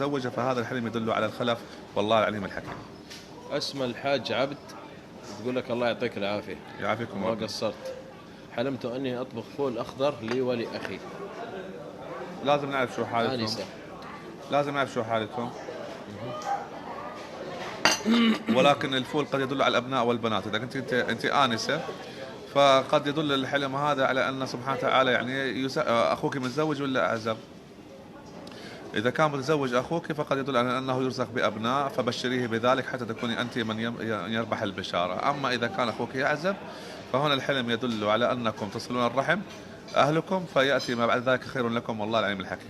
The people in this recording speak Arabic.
متزوجة، فهذا الحلم يدل على الخلف، والله العليم الحكيم. اسمى الحاج عبد، تقول لك الله يعطيك العافية، يعافيكم ما ربي. قصرت. حلمت أني أطبخ فول أخضر لي ولأخي. لازم نعرف شو حالتهم. آنسة. لازم نعرف شو حالتهم. ولكن الفول قد يدل على الأبناء والبنات. إذا كنت أنت آنسة، فقد يدل الحلم هذا على أن سبحانه وتعالى يعني أخوك متزوج ولا أعزب. إذا كان متزوج أخوك فقد يدل على أنه يرزق بأبناء، فبشريه بذلك حتى تكوني أنت من يربح البشارة. أما إذا كان أخوك يعزب، فهنا الحلم يدل على أنكم تصلون الرحم أهلكم، فيأتي ما بعد ذلك خير لكم، والله العليم الحكيم.